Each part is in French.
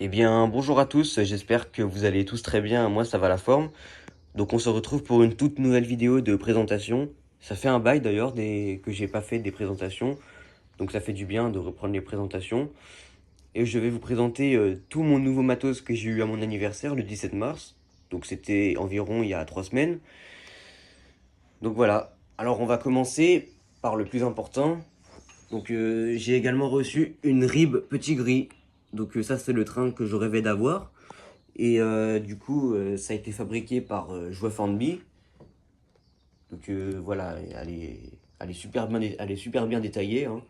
Eh bien, bonjour à tous, j'espère que vous allez tous très bien, moi ça va la forme. Donc on se retrouve pour une toute nouvelle vidéo de présentation. Ça fait un bail d'ailleurs que j'ai pas fait des présentations, donc ça fait du bien de reprendre les présentations. Et je vais vous présenter tout mon nouveau matos que j'ai eu à mon anniversaire le 17 mars. Donc c'était environ il y a 3 semaines. Donc voilà, alors on va commencer par le plus important. Donc j'ai également reçu une RIB Petit Gris. Donc ça c'est le train que je rêvais d'avoir. Et du coup, ça a été fabriqué par Jouef Handby. Donc voilà, elle est elle est super bien détaillée, hein.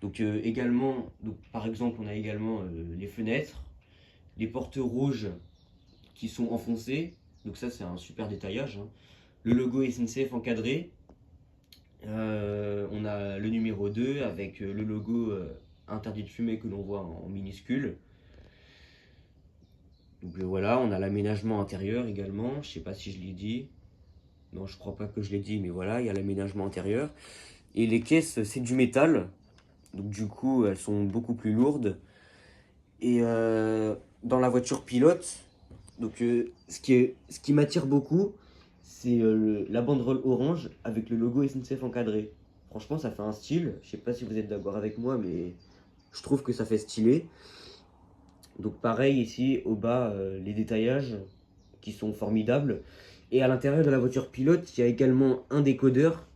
Donc également, donc, par exemple, on a également les fenêtres, les portes rouges qui sont enfoncées. Donc ça, c'est un super détaillage, hein. Le logo SNCF encadré. On a le numéro 2 avec le logo interdit de fumer que l'on voit en minuscule. Donc voilà, on a l'aménagement intérieur également. Je sais pas si je l'ai dit. Non, je crois pas que je l'ai dit, mais voilà, il y a l'aménagement intérieur. Et les caisses, c'est du métal. Donc du coup, elles sont beaucoup plus lourdes. Et dans la voiture pilote, donc ce qui m'attire beaucoup, c'est la banderole orange avec le logo SNCF encadré. Franchement, ça fait un style. Je sais pas si vous êtes d'accord avec moi, mais je trouve que ça fait stylé. Donc pareil ici, au bas, les détaillages qui sont formidables. Et à l'intérieur de la voiture pilote, il y a également un décodeur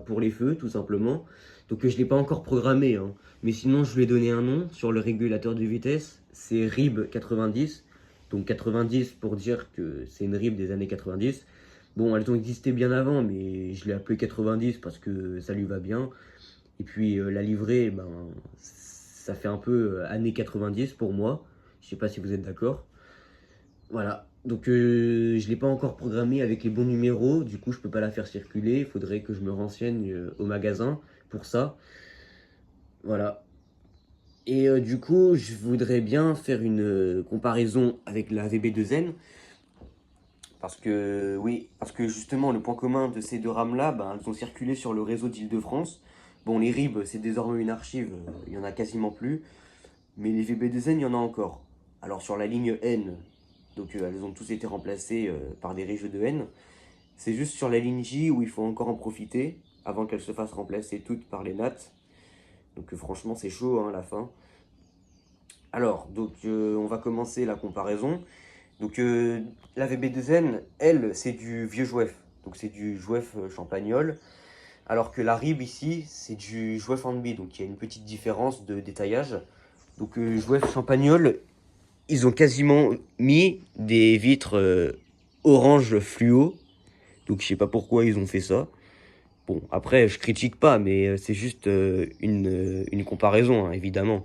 pour les feux, tout simplement. Donc je ne l'ai pas encore programmé, hein. Mais sinon, je lui ai donné un nom sur le régulateur de vitesse. C'est RIB 90. Donc 90 pour dire que c'est une RIB des années 90. Bon, elles ont existé bien avant, mais je l'ai appelé 90 parce que ça lui va bien. Et puis la livrée, ça fait un peu années 90 pour moi. Je sais pas si vous êtes d'accord. Voilà. Donc je ne l'ai pas encore programmé avec les bons numéros, du coup je peux pas la faire circuler, il faudrait que je me renseigne au magasin pour ça. Voilà. Et du coup je voudrais bien faire une comparaison avec la VB2N, parce que oui, parce que justement le point commun de ces deux rames là, elles ont circulé sur le réseau d'Île-de-France. Bon, les RIB c'est désormais une archive, il y en a quasiment plus, mais les VB2N il y en a encore. Alors sur la ligne N, donc elles ont tous été remplacées par des réseaux de N. C'est juste sur la ligne J où il faut encore en profiter avant qu'elle se fasse remplacer toutes par les NAT. Donc franchement c'est chaud, hein, à la fin. Alors, donc on va commencer la comparaison. Donc la VB2N, elle, c'est du vieux Jouef. Donc c'est du Jouef Champagnol. Alors que la RIB ici, c'est du Jouef Handby. Donc il y a une petite différence de détaillage. Donc Jouef Champagnol, ils ont quasiment mis des vitres orange fluo. Donc je sais pas pourquoi ils ont fait ça. Bon, après, je critique pas, mais c'est juste une comparaison, hein, évidemment.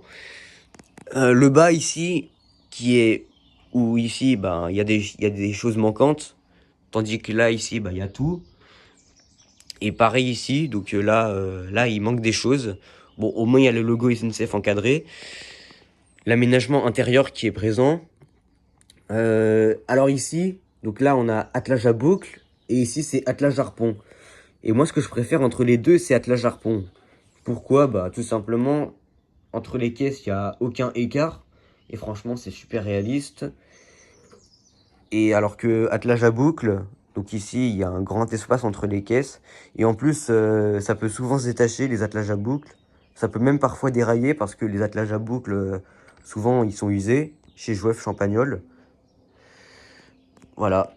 Le bas ici, qui est où ici, il y a des choses manquantes, tandis que là, ici, il y a tout. Et pareil ici, donc là, il manque des choses. Bon, au moins, il y a le logo SNCF encadré. L'aménagement intérieur qui est présent. Alors ici, donc là, on a attelage à boucle, et ici, c'est attelage harpon. Et moi, ce que je préfère entre les deux, c'est attelage harpon. Pourquoi? Tout simplement, entre les caisses, il n'y a aucun écart. Et franchement, c'est super réaliste. Et alors que attelage à boucle, donc ici, il y a un grand espace entre les caisses. Et en plus, ça peut souvent se détacher, les attelages à boucle. Ça peut même parfois dérailler parce que les attelages à boucle, souvent, ils sont usés chez Jouef Champagnol. Voilà.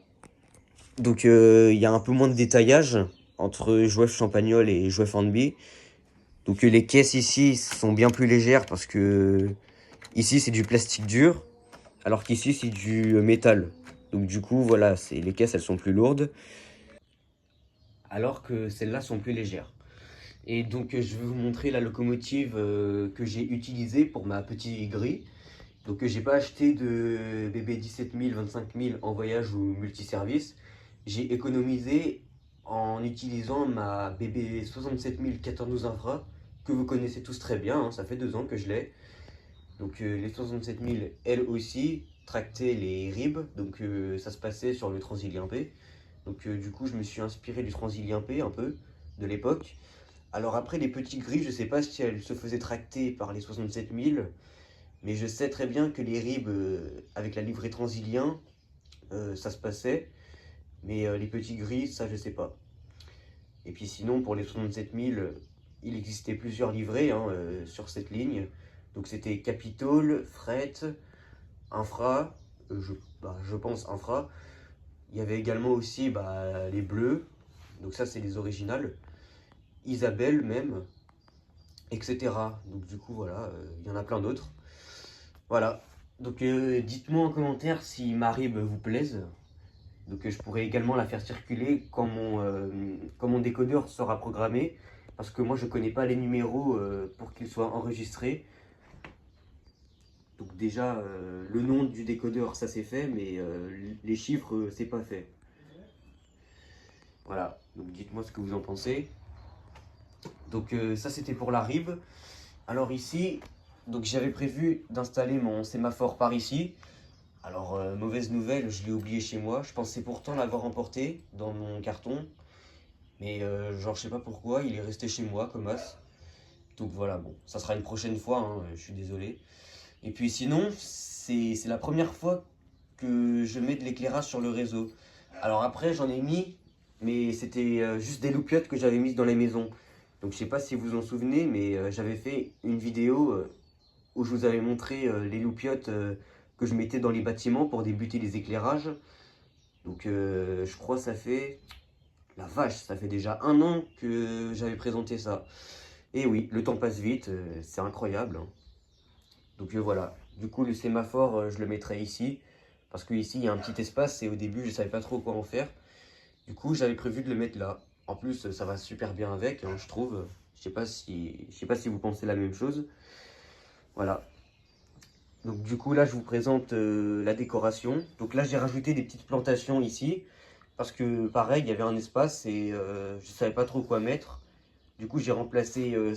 Donc, il y a un peu moins de détaillage entre Jouef Champagnol et Jouef Handby. Donc les caisses ici sont bien plus légères parce que ici c'est du plastique dur, alors qu'ici c'est du métal. Donc du coup voilà, les caisses elles sont plus lourdes, alors que celles-là sont plus légères. Et donc je vais vous montrer la locomotive que j'ai utilisée pour ma petite grille. Donc j'ai pas acheté de BB 17000, 25000 en voyage ou multiservice. J'ai économisé en utilisant ma BB 67000 1412 Infra, que vous connaissez tous très bien, hein, ça fait 2 ans que je l'ai. Donc les 67000, elles aussi, tractaient les RIB, donc ça se passait sur le Transilien P. Donc du coup, je me suis inspiré du Transilien P un peu, de l'époque. Alors après, les petits gris, je sais pas si elles se faisaient tracter par les 67000, Mais je sais très bien que les RIB avec la livrée Transilien, ça se passait. Mais les petits gris, ça je sais pas. Et puis sinon, pour les 67 000, il existait plusieurs livrets hein, sur cette ligne. Donc c'était Capitol, Fret, Infra, je pense Infra. Il y avait également aussi les bleus, donc ça c'est les originales, Isabelle même, etc. Donc du coup voilà, il y en a plein d'autres. Voilà, donc dites-moi en commentaire si ma rib vous plaise. Donc je pourrais également la faire circuler quand mon décodeur sera programmé. Parce que moi je connais pas les numéros pour qu'ils soient enregistrés. Donc déjà le nom du décodeur ça c'est fait, mais les chiffres c'est pas fait. Voilà, donc dites-moi ce que vous en pensez. Donc ça c'était pour la RIB. Alors ici, donc j'avais prévu d'installer mon sémaphore par ici. Alors mauvaise nouvelle, je l'ai oublié chez moi. Je pensais pourtant l'avoir emporté dans mon carton. Mais genre je sais pas pourquoi, il est resté chez moi comme as. Donc voilà, bon, ça sera une prochaine fois, hein, je suis désolé. Et puis sinon, c'est la première fois que je mets de l'éclairage sur le réseau. Alors après, j'en ai mis, mais c'était juste des loupiottes que j'avais mises dans les maisons. Donc je sais pas si vous vous en souvenez, mais j'avais fait une vidéo où je vous avais montré les loupiottes que je mettais dans les bâtiments pour débuter les éclairages. Donc je crois que ça fait... La vache, ça fait déjà 1 an que j'avais présenté ça. Et oui, le temps passe vite, c'est incroyable, hein. Donc voilà, du coup le sémaphore, je le mettrai ici. Parce que ici, il y a un petit espace et au début, je ne savais pas trop quoi en faire. Du coup, j'avais prévu de le mettre là. En plus, ça va super bien avec, hein, je trouve. Je sais pas si vous pensez la même chose. Voilà. Donc du coup, là, je vous présente la décoration. Donc là, j'ai rajouté des petites plantations ici. Parce que pareil, il y avait un espace et je savais pas trop quoi mettre. Du coup, j'ai remplacé le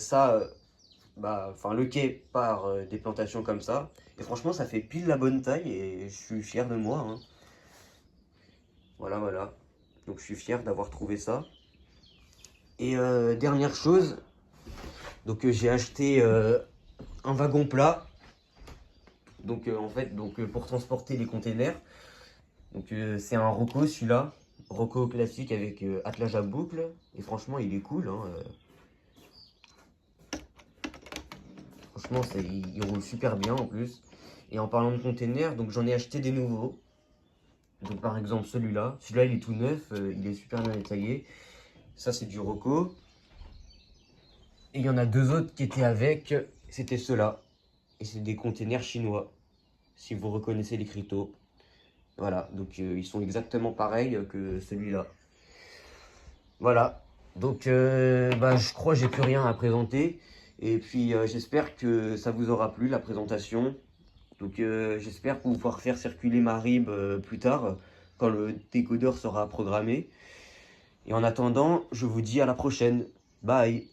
quai par des plantations comme ça. Et franchement, ça fait pile la bonne taille et je suis fier de moi, hein. Voilà, voilà. Donc je suis fier d'avoir trouvé ça. Et dernière chose, donc j'ai acheté un wagon plat. Donc en fait, pour transporter les containers. Donc c'est un Rocco celui-là. Rocco classique avec attelage à boucle. Et franchement, il est cool, hein. Franchement, il roule super bien en plus. Et en parlant de containers, donc j'en ai acheté des nouveaux. Donc par exemple celui-là. Celui-là, il est tout neuf. Il est super bien détaillé. Ça, c'est du Rocco. Et il y en a 2 autres qui étaient avec. C'était ceux-là. Et c'est des containers chinois. Si vous reconnaissez les l'écriteau. Voilà. Donc ils sont exactement pareils que celui-là. Voilà. Donc je crois que j'ai plus rien à présenter. Et puis j'espère que ça vous aura plu la présentation. Donc j'espère pouvoir faire circuler ma RIB plus tard, quand le décodeur sera programmé. Et en attendant, je vous dis à la prochaine. Bye!